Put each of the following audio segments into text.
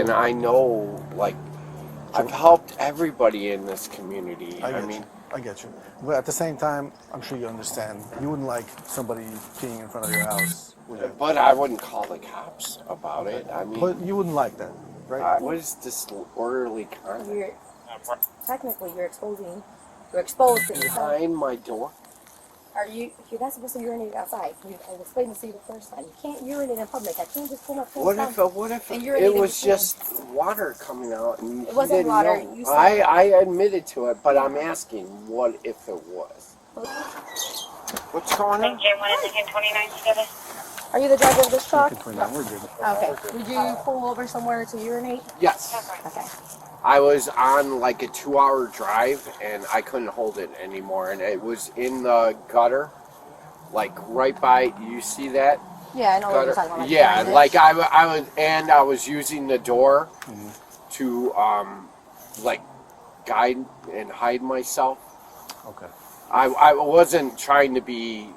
and I know, like, I've helped everybody in this community. I get you. But at the same time, I'm sure you understand. You wouldn't like somebody peeing in front of your house, would you? But I wouldn't call the cops about it. But you wouldn't like that, right? What is disorderly conduct? Technically, you're exposed to yourself. Behind my door? You're not supposed to urinate outside. I explained this to you the first time. You can't urinate in public. I can't just pull up. What if it was just water coming out and it wasn't water? You said I admitted to it, but I'm asking, what if it was? What's going on? Are you the driver of this truck? We're good. Okay. Did you pull over somewhere to urinate? Yes. Okay. I was on like a 2-hour drive and I couldn't hold it anymore, and it was in the gutter, like right by. You see that? Yeah, I know gutter? what you're talking about. Yeah, like I was using the door to like guide and hide myself. Okay. I wasn't trying to be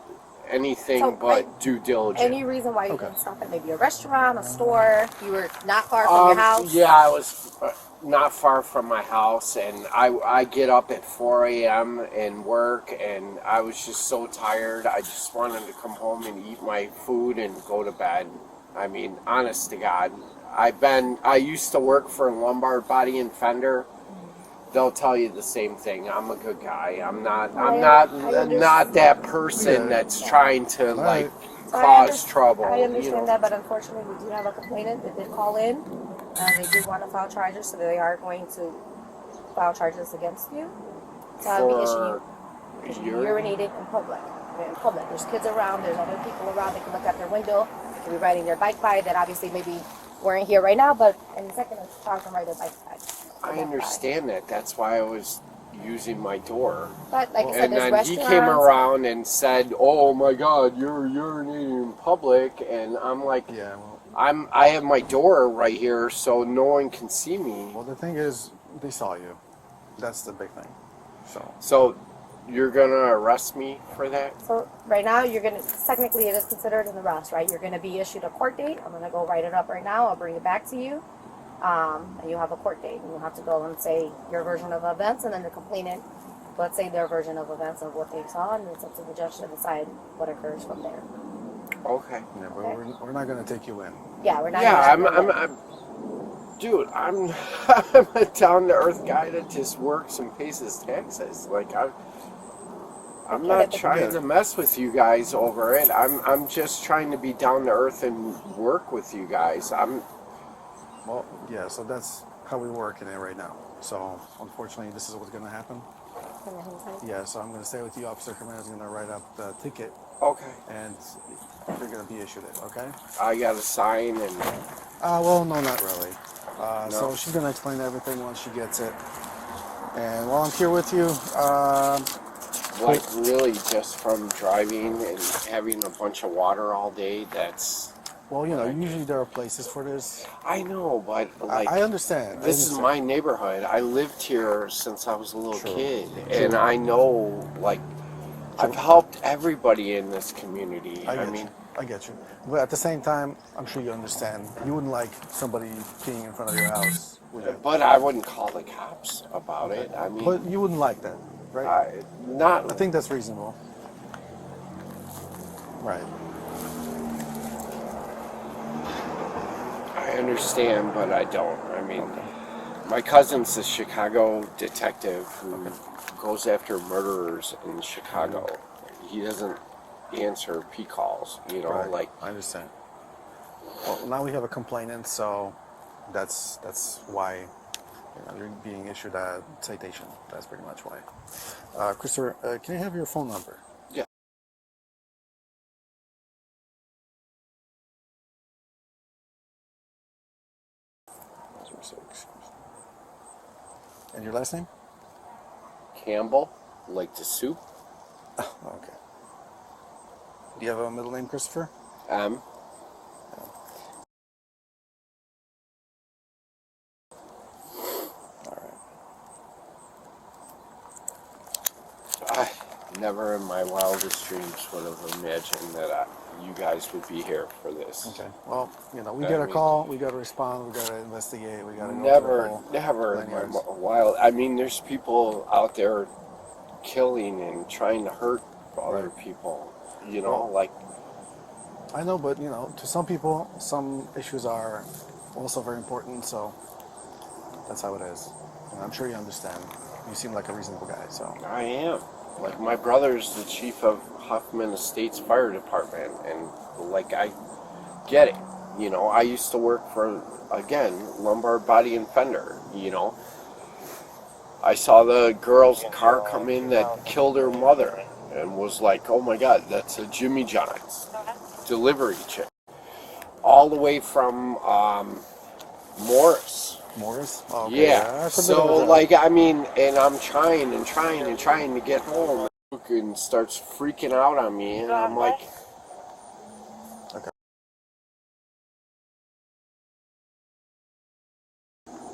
anything but due diligent. Any reason why you didn't stop at maybe a restaurant, a store? You were not far from your house? Yeah, I was not far from my house, and I get up at 4 a.m. and work, and I was just so tired. I just wanted to come home and eat my food and go to bed. I mean, honest to God, I used to work for Lombard Body and Fender. They'll tell you the same thing. I'm a good guy. I'm not that person that's trying to like cause trouble. I understand that, but unfortunately, we do have a complainant that did call in. They do want to file charges, so they are going to file charges against you. So because you urinated in public. There's kids around. There's other people around. They can look out their window. They can be riding their bike by. That obviously maybe weren't here right now, but in a second, a child can ride their bike by. I understand that. That's why I was using my door. But like I said, and there's then restaurants. He came around and said, "Oh my God, you're urinating in public," and I'm like, "Yeah, well, I have my door right here, so no one can see me." Well, the thing is, they saw you. That's the big thing. So you're gonna arrest me for that? So right now, technically it is considered an arrest, right? You're gonna be issued a court date. I'm gonna go write it up right now. I'll bring it back to you. And you have a court date, and you have to go and say your version of events, and then the complainant, let's say their version of events of what they saw, and it's up to the judge to decide what occurs from there. Okay. Yeah, but we're not going to take you in. Yeah, we're not. Yeah, dude, I'm a down-to-earth guy that just works and pays his taxes. Like I'm not trying to mess with you guys over it. I'm just trying to be down-to-earth and work with you guys. Well, yeah, so that's how we work in it right now. So, unfortunately, this is what's going to happen. Yeah, so I'm going to stay with you. Officer Commander is going to write up the ticket. Okay. And you're going to be issued it, okay? I got to sign and... well, no, not really. No. So she's going to explain everything once she gets it. And while I'm here with you... like, really, just from driving and having a bunch of water all day, that's... Well, usually there are places for this. I know, but like... I understand. This is my neighborhood. I lived here since I was a little kid. And I know, like, I've helped everybody in this community. I get you. But at the same time, I'm sure you understand. You wouldn't like somebody peeing in front of your house, would you? But I wouldn't call the cops about it. But you wouldn't like that, right? I think that's reasonable. Right. I understand, but I don't. My cousin's a Chicago detective who goes after murderers in Chicago. He doesn't answer P calls, right. I understand. Well, now we have a complainant, so that's why you're being issued a citation. That's pretty much why. Christopher, can I have your phone number? Yeah. And your last name? Campbell, like the soup. Oh, okay. Do you have a middle name, Christopher? M. All right. Never in my wildest dreams would have imagined that you guys would be here for this. Okay. Well, you know, we I get a mean- call, we got to respond, we got to investigate, we got to go Never, through the whole never in my yards. wild. I mean, there's people out there killing and trying to hurt other people. You know, Well, like I know, but you know, to some people, some issues are also very important. So that's how it is. And I'm sure you understand. You seem like a reasonable guy. So I am. Like my brother's the chief of Huffman Estates Fire Department, and like I get it. You know, I used to work for again Lombard Body and Fender. You know, I saw the girl's car come in that killed her mother, and was like, "Oh my God, that's a Jimmy John's delivery chick," all the way from Morris. Morris. Oh, okay. Yeah. That's a bit of a So drive. like I mean, and I'm trying to get home, and starts freaking out on me, and I'm like, Okay.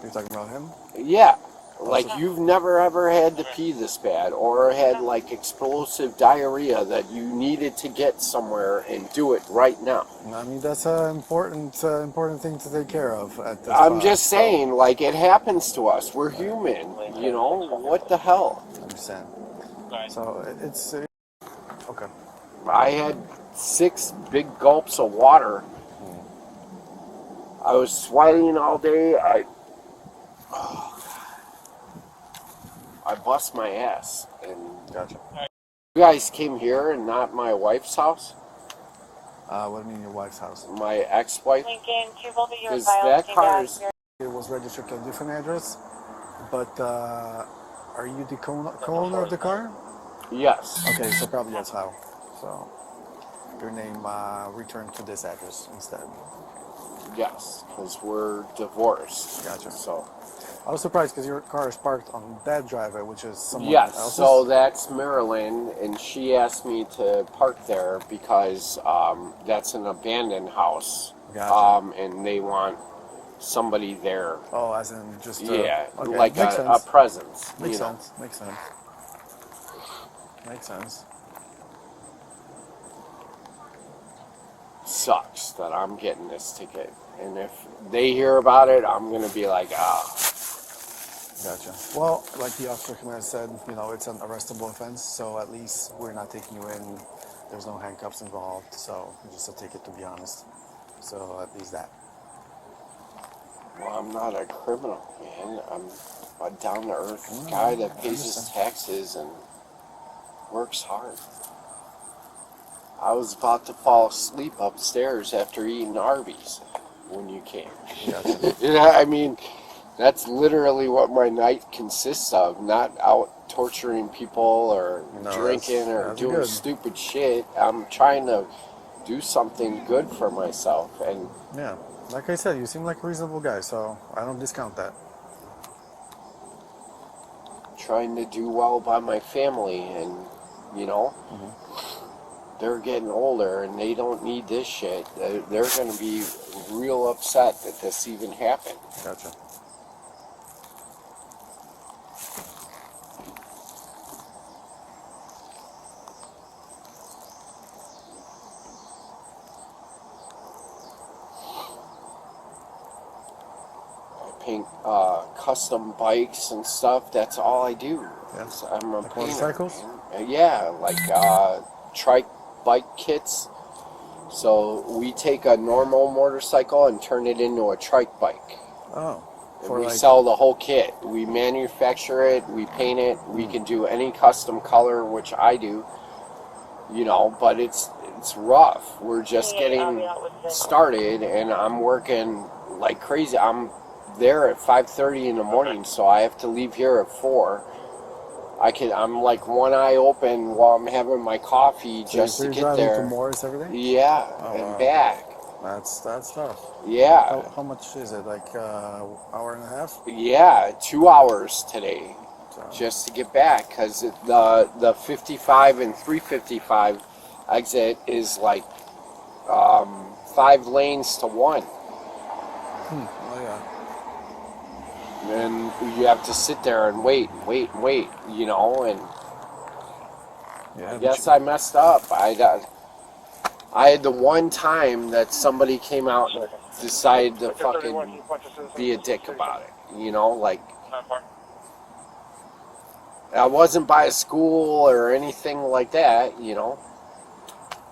You're talking about him? yeah. Like you've never ever had to pee this bad, or had like explosive diarrhea that you needed to get somewhere and do it right now. I mean, that's an important thing to take care of at this I'm spot, just so saying, like it happens to us. We're human, you know. What the hell? I understand. So it's okay. I had 6 big gulps of water. I was sweating all day. I bust my ass, and Gotcha. you guys came here and not my wife's house, What do you mean your wife's house? my ex-wife, Lincoln, to both of your because files, that came car back is. here. It was registered to a different address, but are you the co-owner of the car? Yes. Okay, so probably that's how. So your name returned to this address instead. Yes, because we're divorced. Gotcha. So. I was surprised because your car is parked on that driveway, which is someone Yes, else's. so that's Marilyn, and she asked me to park there because that's an abandoned house, Gotcha. and they want somebody there. Oh, as in just Yeah, okay. like Makes a sense. presence. Makes you know. sense. Makes sense. Makes sense. Sucks that I'm getting this ticket, and if they hear about it, I'm gonna be like, Gotcha. Well, like the officer command said, you know, it's an arrestable offense, so at least we're not taking you in. There's no handcuffs involved, so just a ticket, to be honest. So at least that. well, I'm not a criminal, man. I'm a down-to-earth No, guy I that pays his understand. taxes and works hard. I was about to fall asleep upstairs after eating Arby's when you came. Gotcha. Yeah, I mean, that's literally what my night consists of. Not out torturing people or No, drinking or that's doing good. stupid shit. I'm trying to do something good for myself, and Yeah, like I said, you seem like a reasonable guy, so I don't discount that. trying to do well by my family. And you know, they're getting older, and they don't need this shit. They're going to be real upset that this even happened. Gotcha. I paint custom bikes and stuff. That's all I do. Yeah. I'm a Like painter. motorcycles? Yeah, like trike bike kits. So we take a normal motorcycle and turn it into a trike bike. Oh, And for we like sell the whole kit. We manufacture it, we paint it, we can do any custom color, which I do, you know, but it's rough. We're just getting started, and I'm working like crazy. I'm there at 5:30 in the morning, so I have to leave here at 4. I'm like one eye open while I'm having my coffee just so to you're get driving there. to Morris every day? Yeah, Oh, and wow. back. That's tough. Yeah. How much is it? Like hour and a half? Yeah, 2 hours today So, just to get back, because the 55 and 355 exit is like 5 lanes to 1, oh yeah. and you have to sit there and wait, you know, and Yeah, I guess I messed up. I had the one time that somebody came out and decided to fucking be a dick about it. You know, like I wasn't by a school or anything like that. You know.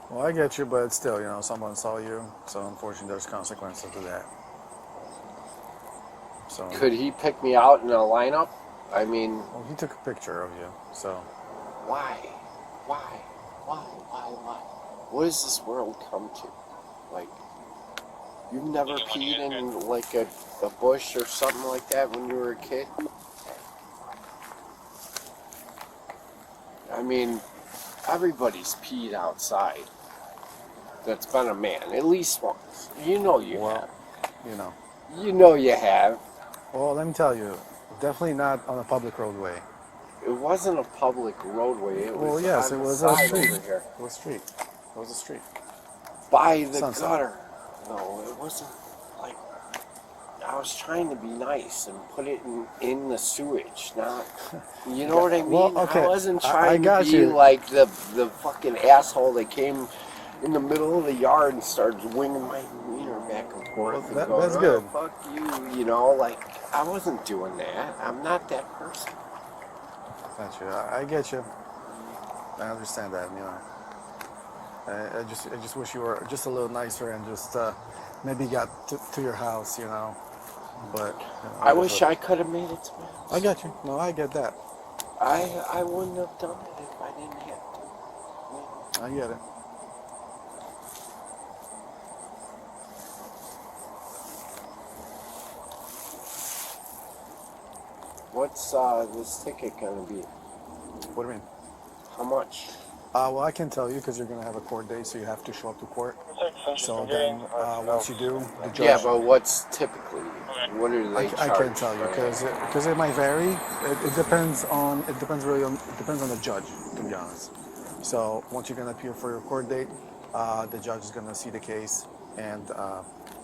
Well, I get you, but still, you know, someone saw you, so unfortunately, there's consequences to that. So Could he pick me out in a lineup? I mean, well, he took a picture of you, so why? Why? What does this world come to? Like, you've never peed in like a bush or something like that when you were a kid? I mean, everybody's peed outside. That's been a man, at least once. You know you have. you know. You know you have. Well, let me tell you, definitely not on a public roadway. It wasn't a public roadway. It was yes, on it the was a side street. over here. It was a street. It was a street. By the Sunset. gutter. No, it wasn't like I was trying to be nice and put it in the sewage, not you know what I mean? Well, okay. I wasn't I trying got to be you. like the fucking asshole that came in the middle of the yard and started winging my wiener back and forth. Well, And going, that's "Oh, good. fuck you, you know, like I wasn't doing that. I'm not that person. Got you. I get you. I understand that. You know, I just wish you were just a little nicer and just maybe got to your house. You know, but you know, I wish I could have made it to my house. I got you. No, I get that. I wouldn't have done it if I didn't have to. I get it. What's this ticket gonna be? What do you mean? How much? Well, I can tell you because you're going to have a court date, so you have to show up to court. So then, once you do, the judge. Yeah, but what's typically? What are they I charge? can't tell you because it might vary. It depends on the judge, to be honest. So once you're going to appear for your court date, the judge is going to see the case and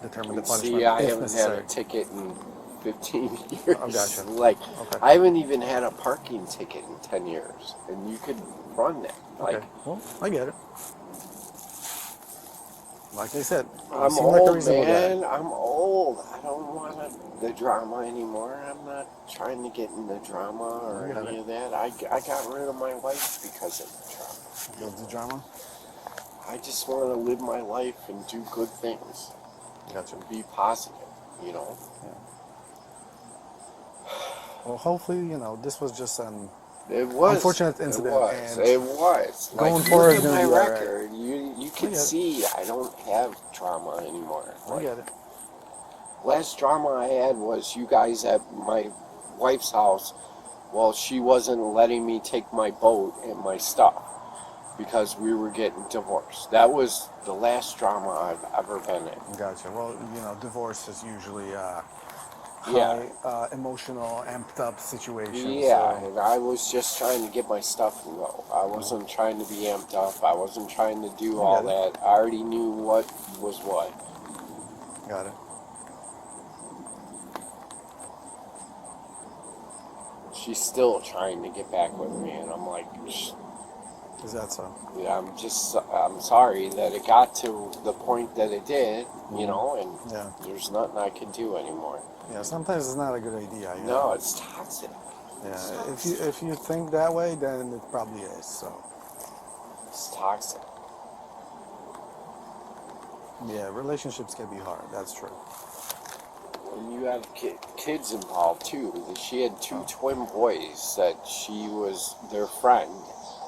determine the punishment See, I if haven't necessary. had a ticket in 15 years. Oh, gotcha. Like, Okay. I haven't even had a parking ticket in 10 years, and you could run that. Like, Okay. Well, I get it. Like I said, you I'm seem like a old, reasonable guy. man. I'm old. I don't want the drama anymore. I'm not trying to get in the drama or I got any it. of that. I got rid of my wife because of the drama. Go to the drama. I just want to live my life and do good things. Gotcha. Be positive, you know. Yeah. Well, hopefully, you know, this was just an It was unfortunate incident. It was. Going Like, forward, look it's at my gonna be all right. record. You I can get it. see I don't have trauma anymore. I Like, get it. last drama I had was you guys at my wife's house. Well, she wasn't letting me take my boat and my stuff because we were getting divorced. That was the last drama I've ever been in. Gotcha. Well, you know, divorce is usually Yeah. high emotional, amped up situation. Yeah, So, and I was just trying to get my stuff and go. I wasn't trying to be amped up. I wasn't trying to do all get that. I already knew what was what. got it. She's still trying to get back with me, and I'm like, Is that so? yeah, I'm sorry that it got to the point that it did, you know, and Yeah. there's nothing I can do anymore. Yeah. Sometimes it's not a good idea. You know? No, it's toxic. Yeah. If you think that way, then it probably is. So. It's toxic. Yeah. Relationships can be hard. That's true. And you have kids involved too. She had two twin boys that she was their friend,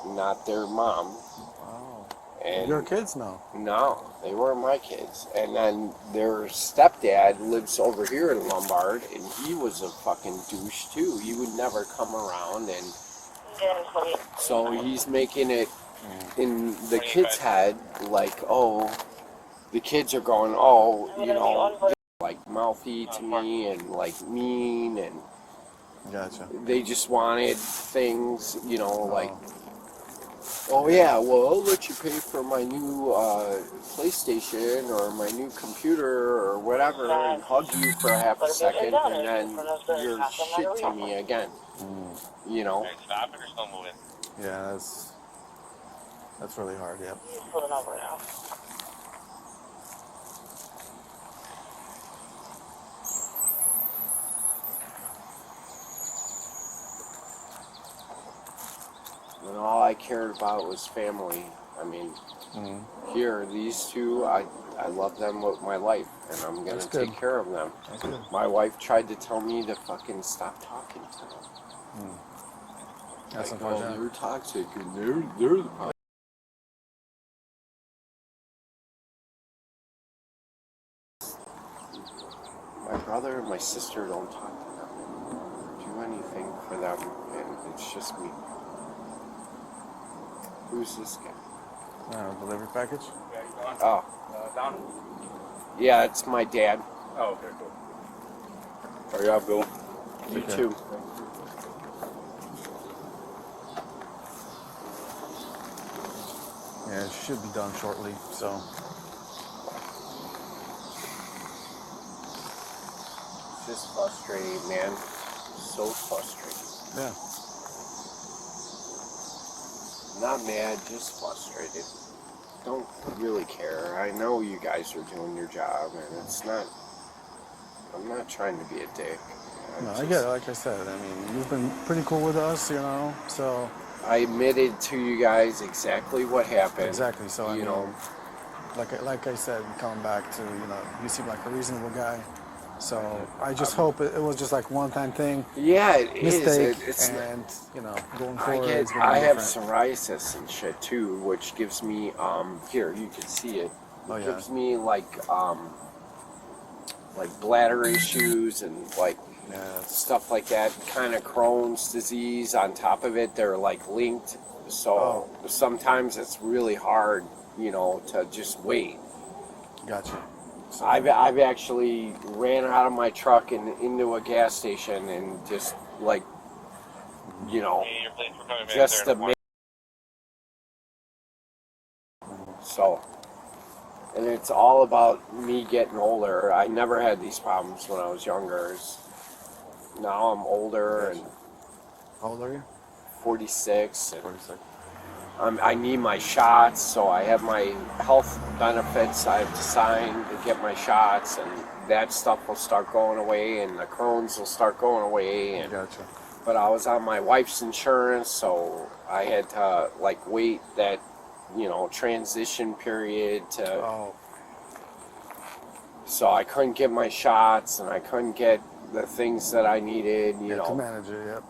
not their mom. Oh. And Your kids know. no, they weren't my kids. And then their stepdad lives over here in Lombard, and he was a fucking douche too. He would never come around, and so he's making it in the kid's head like, oh, the kids are going, oh, you know, like mouthy to me and like mean, and Gotcha. they just wanted things, you know, like, oh yeah, well, I'll let you pay for my new PlayStation or my new computer or whatever, and hug you for half a second, and then you're shit to me again, you know. Yeah. That's That's really hard. Yep. Pull it over now. And all I cared about was family. I mean, here, these two, I love them with my life, and I'm going to take care of them. That's good. My wife tried to tell me to fucking stop talking to them. That's like, oh, unfortunate. they're toxic, and they're the problem. My brother and my sister don't talk to them, do anything for them, and it's just me. Who's this guy? Delivery package? Oh. Don? Yeah, it's my dad. Oh, okay, cool. Hurry up, Bill. You Okay. too. Yeah, it should be done shortly. So. Just frustrating, man. So frustrating. Yeah. Not mad, just frustrated. Don't really care. I know you guys are doing your job, and it's not. I'm not trying to be a dick. No, I get it. Like I said, I mean, you've been pretty cool with us, you know. So. I admitted to you guys exactly what happened. Exactly. So you know, like I said, coming back to you seem like a reasonable guy. So I just hope it was just like one-time thing. Yeah, it mistake, is. And going forward, it's gonna I be have different. psoriasis and shit too, which gives me here you can see it. Oh, yeah. Gives me like bladder issues and like Yeah, stuff like that. Kind of Crohn's disease on top of it. They're like linked, so sometimes it's really hard, to just wait. gotcha. So, I've actually ran out of my truck and into a gas station and just like, just to make. So, and it's all about me getting older. I never had these problems when I was younger. Now I'm older and how old are you? 46. And 46. I need my shots, so I have my health benefits I have to sign to get my shots, and that stuff will start going away, and the Crohn's will start going away. And, Gotcha. but I was on my wife's insurance, so I had to wait that transition period to. Oh, So I couldn't get my shots, and I couldn't get the things that I needed. to manage it. Yep.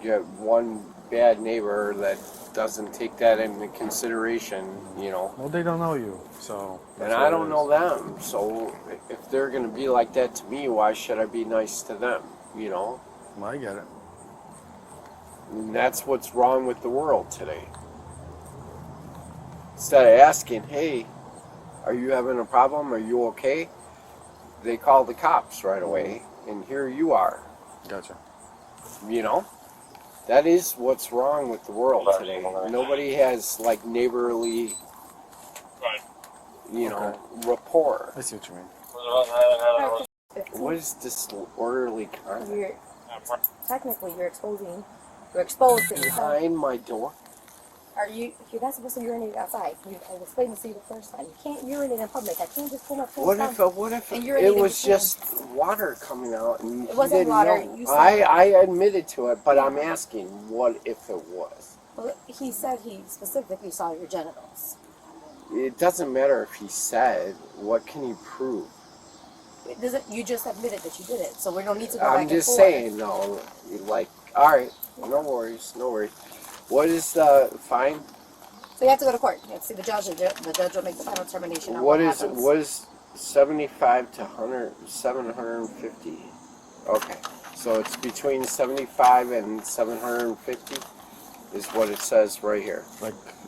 Get one bad neighbor that doesn't take that into consideration, Well, they don't know you, so. and I don't know them. So if they're going to be like that to me, why should I be nice to them? Well, I get it. And that's what's wrong with the world today. Instead of asking, hey, are you having a problem? Are you okay? They call the cops right away, and here you are. Gotcha. That is what's wrong with the world today. Nobody has neighborly, rapport. I see what you mean. What is disorderly conduct? Technically, you're exposed to yourself. Behind my door? You're not supposed to urinate outside. I explained this to you the first time. You can't urinate in public. I can't just pull my pants What down. if and it urinate in was between. just water coming out and It he wasn't didn't water. know? You said I admitted to it, but I'm asking, what if it was? Well, he said he specifically saw your genitals. It doesn't matter if he said. What can he prove? You just admitted that you did it, so we don't need to go back I'm and just forth. saying, no. All right, no worries. What is the fine? So you have to go to court. You have to see the judge, and the judge will make the final determination on What happens. is 75 to 100, 750? Okay, so it's between 75 and 750 is what it says right here.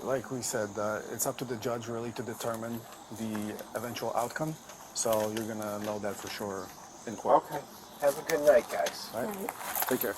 Like we said, it's up to the judge really to determine the eventual outcome. So you're gonna know that for sure in court. Okay, have a good night, guys. Right? Take care.